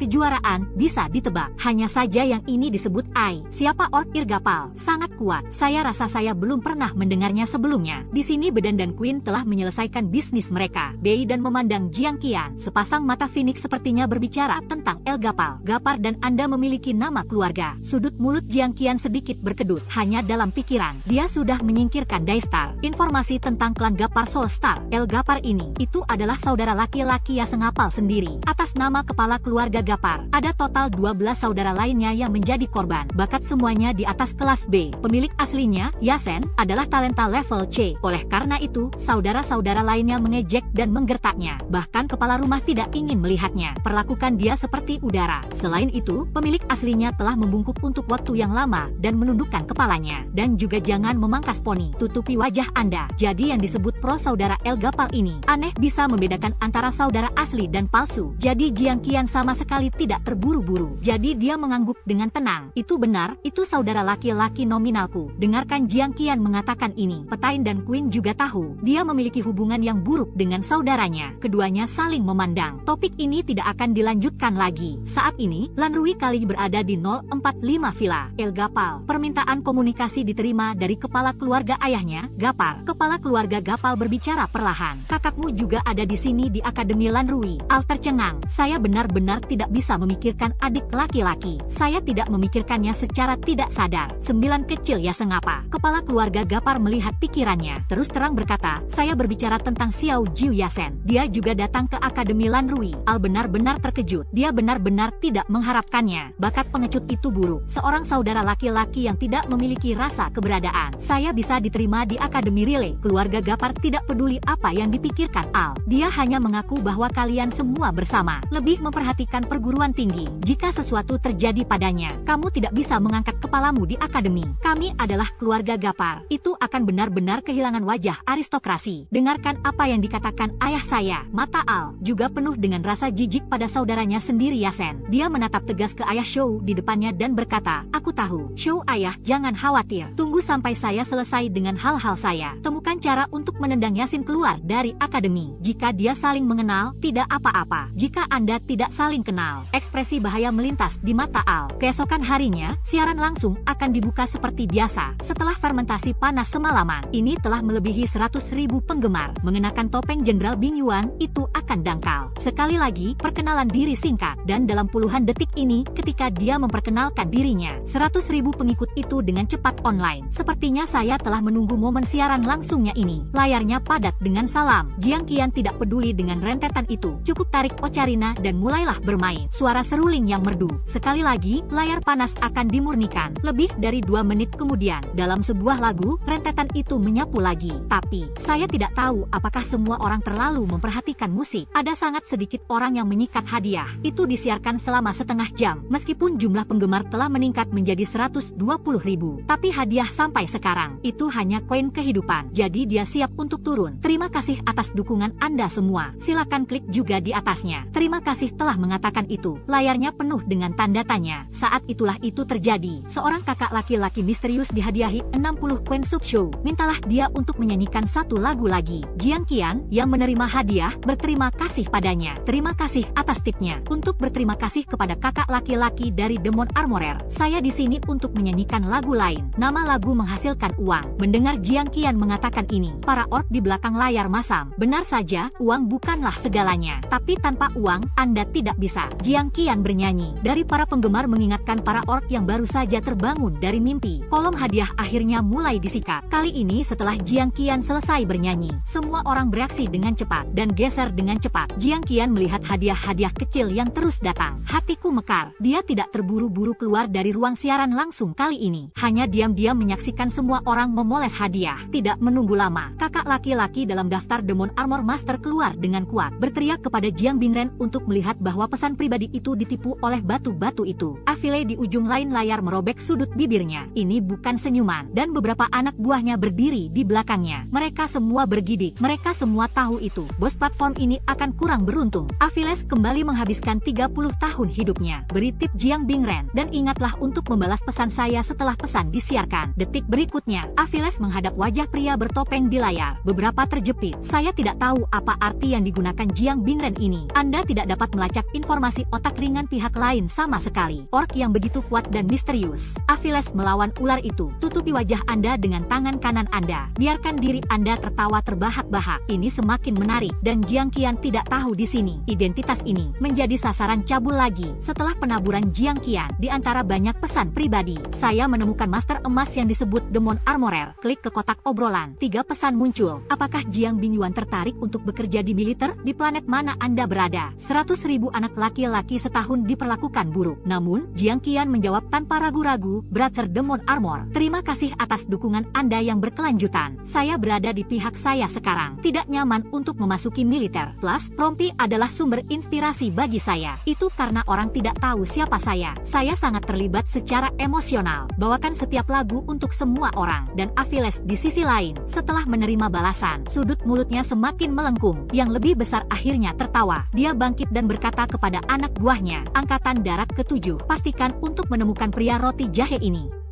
kejuaraan. Bisa ditebak. Hanya saja yang ini disebut I. Siapa Orc Irgapal? Sangat kuat. Saya rasa saya belum pernah mendengarnya sebelumnya. Di sini Bedan dan Queen telah menyelesaikan bisnis mereka. Bei dan memandang Jiang Qian. Sepasang mata Phoenix sepertinya berbicara tentang El Gapal. Gapar dan Anda memiliki nama keluarga. Sudut mulut Jiang Qian sedikit berkedut. Hanya dalam pikiran, dia sudah menyingkirkan Daystar. Informasi tentang klan Gapar Soulstar. El Gapar ini, itu adalah saudara laki-laki yang sengapal sendiri. Atas nama kepala keluarga Gapar, ada total 12 saudara lainnya yang menjadi korban. Bakat semuanya di atas kelas B. Pemilik aslinya, Yasen, adalah talenta level C. Oleh karena itu, saudara-saudara lainnya mengejek dan menggertaknya. Bahkan kepala rumah tidak ingin melihatnya. Perlakukan dia seperti udara. Selain itu, pemilik aslinya telah membungkuk untuk waktu yang lama dan menundukkan kepalanya. Dan juga jangan memangkas poni. Tutupi wajah Anda. Jadi yang disebut pro saudara El Gapal ini aneh bisa membedakan antara saudara asli dan palsu. Jadi Jiang Qian sama sekali tidak terburu-buru. Jadi dia mengangguk dengan tenang. Itu benar, itu saudara laki-laki nominalku. Dengarkan Jiang Qian mengatakan ini. Petain dan Queen juga tahu dia memiliki hubungan yang buruk dengan saudaranya. Keduanya saling memandang. Topik ini tidak akan dilanjutkan lagi. Saat ini, Lan Rui kali berada di 045 Villa El Gapal. Permintaan komunikasi diterima dari kepala keluarga ayahnya, Gapar. Kepala keluarga Gapal berbicara perlahan. Kakakmu juga ada di sini di Akademi Lan Rui. Al tercengang. Saya benar-benar tidak bisa memikirkan adik laki-laki. Saya tidak memikirkannya secara tidak sadar. 9 kecil ya sengapa. Kepala keluarga Gapar melihat pikirannya. Terus terang berkata, saya berbicara tentang Xiao Jiu Yasen. Dia juga datang ke Akademi Lan Rui. Al benar-benar terkejut. Dia benar-benar tidak mengharapkannya. Bakat pengecut itu buruk. Seorang saudara laki-laki yang tidak memiliki rasa keberadaan. Saya bisa diterima di Akademi Relay. Keluarga Gapar tidak peduli apa yang dipikirkan Al. Dia hanya mengaku bahwa kalian semua bersama lebih memperhatikan perguruan tinggi. Jika sesuatu terjadi padanya, kamu tidak bisa mengangkat kepalamu di akademi. Kami adalah keluarga Gapar. Itu akan benar-benar kehilangan wajah aristokrasi. Dengarkan apa yang dikatakan ayah saya. Mata Al juga penuh dengan rasa jijik pada saudaranya sendiri Yasen. Dia menatap tegas ke ayah Shou di depannya dan berkata, aku tahu. Shou ayah, jangan khawatir. Tunggu sampai saya selesai dengan hal-hal saya. Temukan cara untuk menendang Yasin keluar dari akademi. Jika dia saling mengenal, tidak apa-apa. Jika Anda tidak saling kenal, ekspresi bahaya melintas di mata Al. Keesokan harinya, siaran langsung akan dibuka seperti biasa. Setelah fermentasi panas semalaman, ini telah melebihi 100.000 penggemar. Mengenakan topeng Jenderal Bing Yuan, itu akan dangkal. Sekali lagi, perkenalan diri singkat. Dan dalam puluhan detik ini, ketika dia memperkenalkan dirinya, 100.000 pengikut itu dengan cepat online. Sepertinya saya telah menunggu momen siaran langsungnya ini. Layarnya padat dengan salam. Jiang Qian tidak peduli dengan rentetan itu. Cukup tarik Ocarina dan mulailah bermain. Suara seruling yang merdu. Sekali lagi, layar panas akan dimurnikan. Lebih dari 2 menit kemudian, dalam sebuah lagu, rentetan itu menyapu lagi. Tapi, saya tidak tahu apakah semua orang terlalu memperhatikan musik. Ada sangat sedikit orang yang menyikat hadiah. Itu disiarkan selama setengah jam. Meskipun jumlah penggemar telah meningkat menjadi 120.000. Tapi hadiah sampai sekarang, itu hanya koin kehidupan. Jadi dia siap untuk turun. Terima kasih atas dukungan Anda semua. Silakan klik juga di atasnya. Terima kasih telah mengatakan itu. Layarnya penuh dengan tanda tanya. Saat itulah itu terjadi. Seorang kakak laki-laki misterius dihadiahi 60 koin sub show. Mintalah dia untuk menyanyikan satu lagu lagi. Jiang Qian, yang menerima hadiah, berterima kasih padanya. Terima kasih atas tipnya. Untuk berterima kasih kepada kakak laki-laki dari Demon Armorer, saya di sini untuk menyanyikan lagu lain. Nama lagu menghasilkan uang. Mendengar Jiang Qian mengatakan ini, para orc di belakang layar masam. Benar saja, uang bukanlah segalanya. Tapi tanpa uang, Anda tidak bisa. Jiang Qian bernyanyi. Dari para penggemar mengingatkan para orc yang baru saja terbangun dari mimpi. Kolom hadiah akhirnya mulai disikat. Kali ini setelah Jiang Qian selesai bernyanyi, semua orang bereaksi dengan cepat dan geser dengan cepat. Jiang Qian melihat hadiah-hadiah kecil yang terus datang. Hatiku mekar. Dia tidak terburu-buru keluar dari ruang siaran langsung kali ini. Hanya diam-diam menyaksikan semua orang memoles hadiah. Tidak menunggu lama, kakak laki-laki dalam daftar Demon Armor Master keluar dengan kuat, berteriak kepada Jiang Bingren untuk melihat bahwa pesan pribadi itu ditipu oleh batu-batu itu. Afile di ujung lain layar merobek sudut bibirnya. Ini bukan senyuman, dan beberapa anak buahnya berdiri di belakangnya. Mereka semua bergidik. Mereka semua tahu itu. Bos platform ini akan kurang beruntung. Aviles kembali menghabiskan 30 tahun hidupnya. Beri tip Jiang Bingren, dan ingatlah untuk membalas pesan saya saya setelah pesan disiarkan. Detik berikutnya, Aviles menghadap wajah pria bertopeng di layar. Beberapa terjepit. Saya tidak tahu apa arti yang digunakan Jiang Bingren ini. Anda tidak dapat melacak informasi otak ringan pihak lain sama sekali. Orc yang begitu kuat dan misterius. Aviles melawan ular itu. Tutupi wajah Anda dengan tangan kanan Anda. Biarkan diri Anda tertawa terbahak-bahak. Ini semakin menarik dan Jiang Qian tidak tahu di sini. Identitas ini menjadi sasaran cabul lagi. Setelah penaburan Jiang Qian, di antara banyak pesan pribadi, saya menemukan master emas yang disebut Demon Armorer. Klik ke kotak obrolan. 3 pesan muncul. Apakah Jiang Bingyuan tertarik untuk bekerja di militer? Di planet mana Anda berada? 100.000 anak laki-laki setahun diperlakukan buruk. Namun, Jiang Qian menjawab tanpa ragu-ragu, Brother Demon Armor. Terima kasih atas dukungan Anda yang berkelanjutan. Saya berada di pihak saya sekarang. Tidak nyaman untuk memasuki militer. Plus, rompi adalah sumber inspirasi bagi saya. Itu karena orang tidak tahu siapa saya. Saya sangat terlibat secara emosional. Bawakan setiap lagu untuk semua orang. Dan Aviles di sisi lain, setelah menerima balasan, sudut mulutnya semakin melengkung. Yang lebih besar akhirnya tertawa. Dia bangkit dan berkata kepada anak buahnya, Angkatan Darat ke-7, pastikan untuk menemukan pria roti jahe ini.